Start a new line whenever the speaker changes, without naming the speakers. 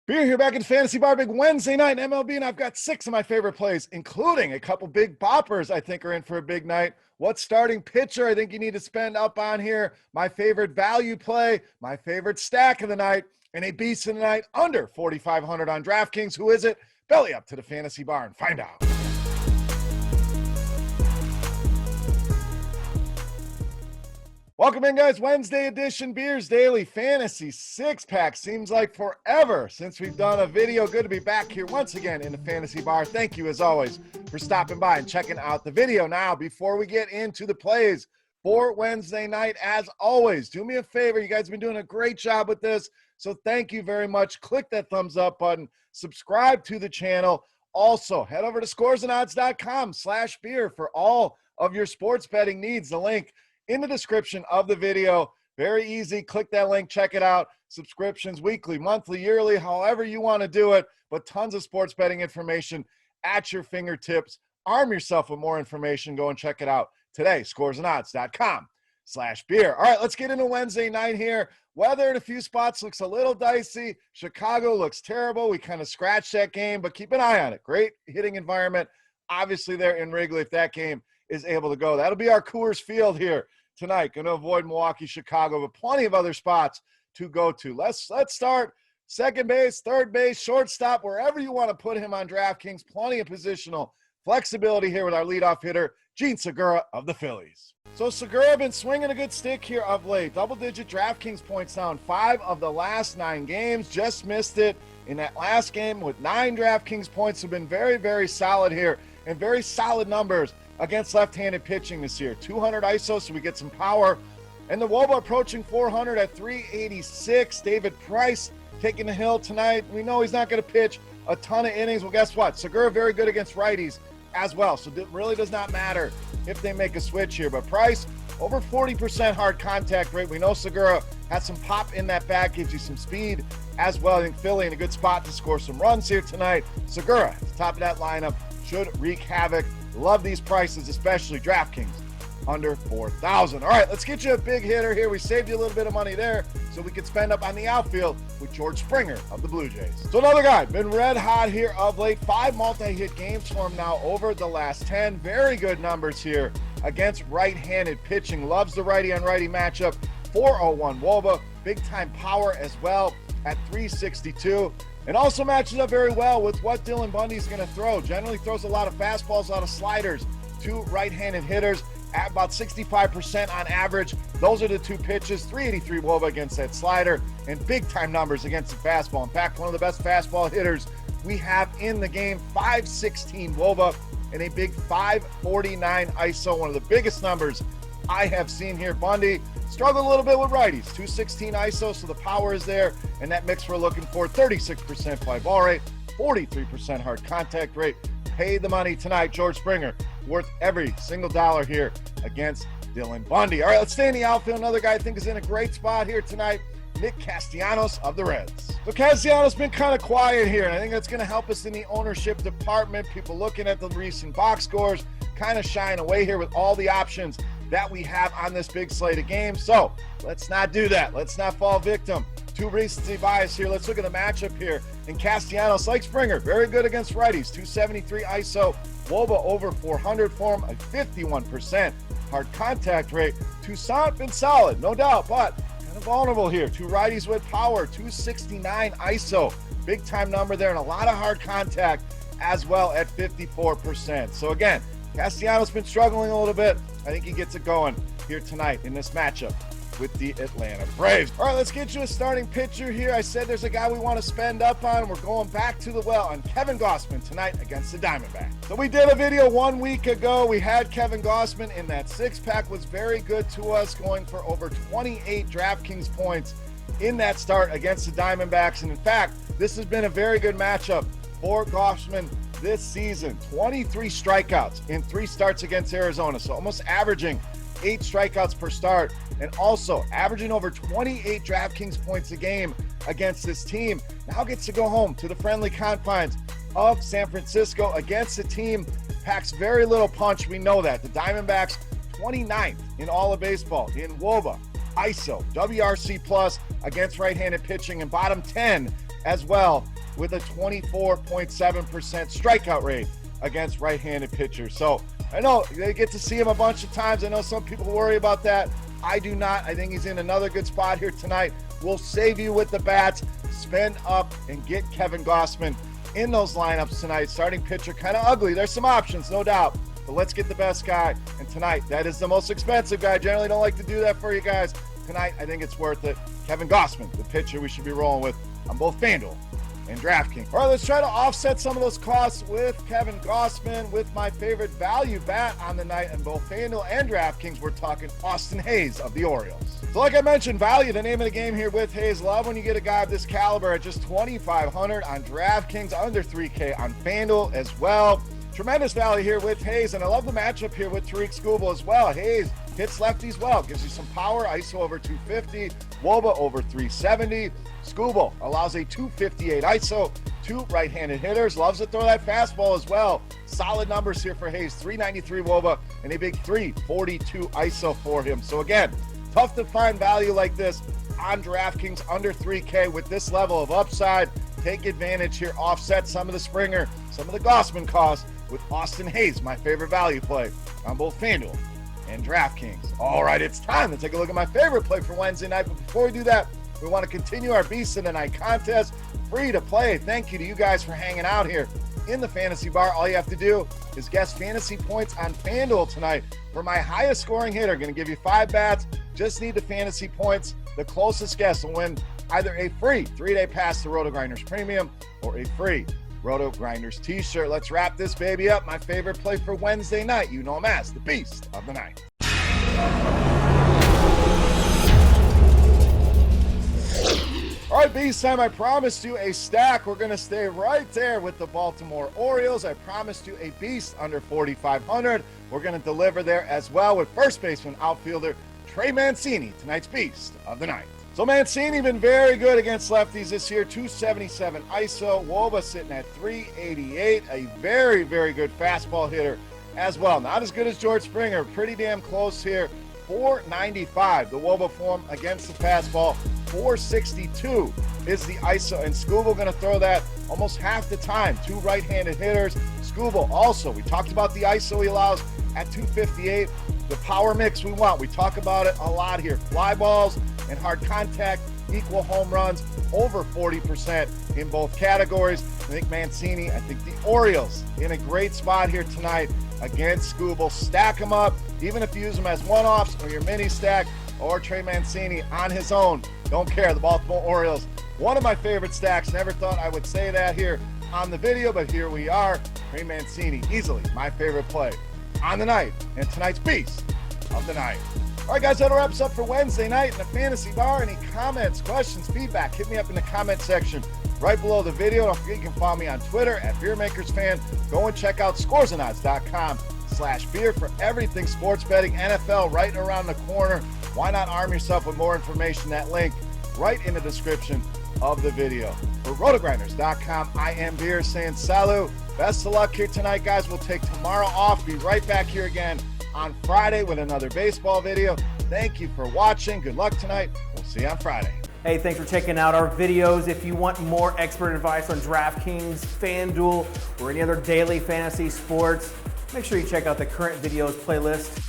Beer here back in Fantasy Bar, big Wednesday night in MLB, and I've got 6 of my favorite plays, including a couple big boppers I think are in for a big night. What starting pitcher I think you need to spend up on here, my favorite value play, my favorite stack of the night, and a beast of the night under 4,500 on DraftKings. Who is it? Belly up to the Fantasy Bar and find out. Welcome in, guys. Wednesday edition Beers Daily Fantasy 6-pack. Seems like forever since we've done a video. Good to be back here once again in the Fantasy Bar. Thank you, as always, for stopping by and checking out the video. Now, before we get into the plays for Wednesday night, as always, do me a favor. You guys have been doing a great job with this, so thank you very much. Click that thumbs up button. Subscribe to the channel. Also, head over to scoresandodds.com/beer for all of your sports betting needs. The link in the description of the video. Very easy. Click that link, check it out. Subscriptions weekly, monthly, yearly, however you want to do it, but tons of sports betting information at your fingertips. Arm yourself with more information. Go and check it out today. scoresandodds.com/beer. All right, let's get into Wednesday night here. Weather in a few spots looks a little dicey. Chicago looks terrible. We kind of scratched that game, but keep an eye on it. Great hitting environment, obviously, there in Wrigley if that game is able to go. That'll be our Coors Field here tonight. Going to avoid Milwaukee, Chicago, but plenty of other spots to go to. Let's start second base, third base, shortstop, wherever you want to put him on DraftKings. Plenty of positional flexibility here with our leadoff hitter, Jean Segura of the Phillies. So Segura been swinging a good stick here of late. Double-digit DraftKings points now in 5 of the last 9 games. Just missed it in that last game with 9 DraftKings points. Have been very, very solid here and very solid numbers against left-handed pitching this year. 200 ISO, so we get some power. And the WOBA approaching 400 at 386. David Price taking the hill tonight. We know he's not going to pitch a ton of innings. Well, guess what? Segura very good against righties as well, so it really does not matter if they make a switch here. But Price, over 40% hard contact rate. We know Segura has some pop in that bat, gives you some speed as well. I think Philly in a good spot to score some runs here tonight. Segura at the top of that lineup should wreak havoc. Love these prices, especially DraftKings under 4,000. All right, let's get you a big hitter here. We saved you a little bit of money there so we could spend up on the outfield with George Springer of the Blue Jays. So another guy, been red hot here of late. 5 multi-hit games for him now over the last 10. Very good numbers here against right-handed pitching. Loves the righty-on-righty matchup. 401 WOBA. Big-time power as well at 362. And also matches up very well with what Dylan Bundy's going to throw. Generally throws a lot of fastballs, a lot of sliders to right-handed hitters at about 65% on average. Those are the 2 pitches. 383 WOBA against that slider and big-time numbers against the fastball. In fact, one of the best fastball hitters we have in the game. 516 WOBA and a big 549 ISO. One of the biggest numbers I have seen here. Bundy struggled a little bit with righties. 216 ISO, so the power is there, and that mix we're looking for. 36% fly ball rate, 43% hard contact rate. Pay the money tonight. George Springer, worth every single dollar here against Dylan Bundy. All right, let's stay in the outfield. Another guy I think is in a great spot here tonight, Nick Castellanos of the Reds. So Castellanos been kind of quiet here, and I think that's going to help us in the ownership department. People looking at the recent box scores, kind of shying away here with all the options that we have on this big slate of games. So let's not do that. Let's not fall victim to recency bias here. Let's look at the matchup here. And Castellanos, like Springer, very good against righties. 273 ISO, WOBA over 400 for him, a 51% hard contact rate. Toussaint been solid, no doubt, but kind of vulnerable here. 2 righties with power, 269 ISO. Big time number there and a lot of hard contact as well at 54%. So again, Castellanos been struggling a little bit. I think he gets it going here tonight in this matchup with the Atlanta Braves. All right, let's get you a starting pitcher here. I said there's a guy we want to spend up on. We're going back to the well on Kevin Gausman tonight against the Diamondbacks. So we did a video 1 week ago. We had Kevin Gausman in that 6-pack. Was very good to us, going for over 28 DraftKings points in that start against the Diamondbacks. And in fact, this has been a very good matchup for Gausman this season. 23 strikeouts in 3 starts against Arizona, so almost averaging 8 strikeouts per start, and also averaging over 28 DraftKings points a game against this team. Now gets to go home to the friendly confines of San Francisco against a team packs very little punch. We know that. The Diamondbacks 29th in all of baseball in WOBA, ISO, WRC plus against right-handed pitching, and bottom 10 as well with a 24.7% strikeout rate against right-handed pitchers. So I know they get to see him a bunch of times. I know some people worry about that. I do not. I think he's in another good spot here tonight. We'll save you with the bats. Spend up and get Kevin Gausman in those lineups tonight. Starting pitcher, kind of ugly. There's some options, no doubt. But let's get the best guy. And tonight, that is the most expensive guy. Generally don't like to do that for you guys. Tonight, I think it's worth it. Kevin Gausman, the pitcher we should be rolling with on both FanDuel and DraftKings. All right, let's try to offset some of those costs with Kevin Gausman with my favorite value bat on the night on both FanDuel and DraftKings. We're talking Austin Hayes of the Orioles. So like I mentioned, value, the name of the game here with Hayes. Love when you get a guy of this caliber at just $2,500 on DraftKings, under $3K on FanDuel as well. Tremendous value here with Hayes, and I love the matchup here with Tarik Skubal as well. Hayes hits lefties well, gives you some power, ISO over 250, WOBA over 370. Skubal allows a 258 ISO, two right-handed hitters, loves to throw that fastball as well. Solid numbers here for Hayes, 393 WOBA and a big 342 ISO for him. So again, tough to find value like this on DraftKings under 3K with this level of upside. Take advantage here, offset some of the Springer, some of the Gausman costs with Austin Hayes, my favorite value play on both FanDuel and DraftKings. All right, it's time to take a look at my favorite play for Wednesday night. But before we do that, we want to continue our Beast of the Night contest. Free to play. Thank you to you guys for hanging out here in the Fantasy Bar. All you have to do is guess fantasy points on FanDuel tonight for my highest scoring hitter. Going to give you 5 bats. Just need the fantasy points. The closest guess will win either a free 3-day pass to RotoGrinders Premium or a free RotoGrinders t-shirt. Let's wrap this baby up. My favorite play for Wednesday night. You know him as the Beast of the Night. All right, Beast time. I promised you a stack. We're going to stay right there with the Baltimore Orioles. I promised you a Beast under 4,500. We're going to deliver there as well with first baseman outfielder TREY Mancini, tonight's Beast of the Night. So Mancini been very good against lefties this year, 277 ISO, WOBA sitting at 388, a very, very good fastball hitter as well. Not as good as George Springer, pretty damn close here, 495, the WOBA form against the fastball, 462 is the ISO, and Skubal going to throw that almost half the time, two right-handed hitters. Skubal also, we talked about the ISO he allows at 258, the power mix we want. We talk about it a lot here. Fly balls and hard contact, equal home runs, over 40% in both categories. I think Mancini, I think the Orioles in a great spot here tonight against Skubal. Stack them up, even if you use them as one-offs or your mini stack, or TREY Mancini on his own. Don't care, the Baltimore Orioles. One of my favorite stacks. Never thought I would say that here on the video, but here we are. TREY Mancini, easily my favorite play on the night, and tonight's Beast of the Night. All right, guys, that wraps up for Wednesday night in the Fantasy Bar. Any comments, questions, feedback, hit me up in the comment section right below the video. Don't forget you can follow me on Twitter at Beermakersfan. Go and check out scoresandodds.com/beer for everything sports betting, NFL right around the corner. Why not arm yourself with more information? That link right in the description of the video. For RotoGrinders.com, I am Beer saying salut. Best of luck here tonight, guys. We'll take tomorrow off. Be right back here again on Friday with another baseball video. Thank you for watching. Good luck tonight. We'll see you on Friday.
Hey, thanks for checking out our videos. If you want more expert advice on DraftKings, FanDuel, or any other daily fantasy sports, make sure you check out the current videos playlist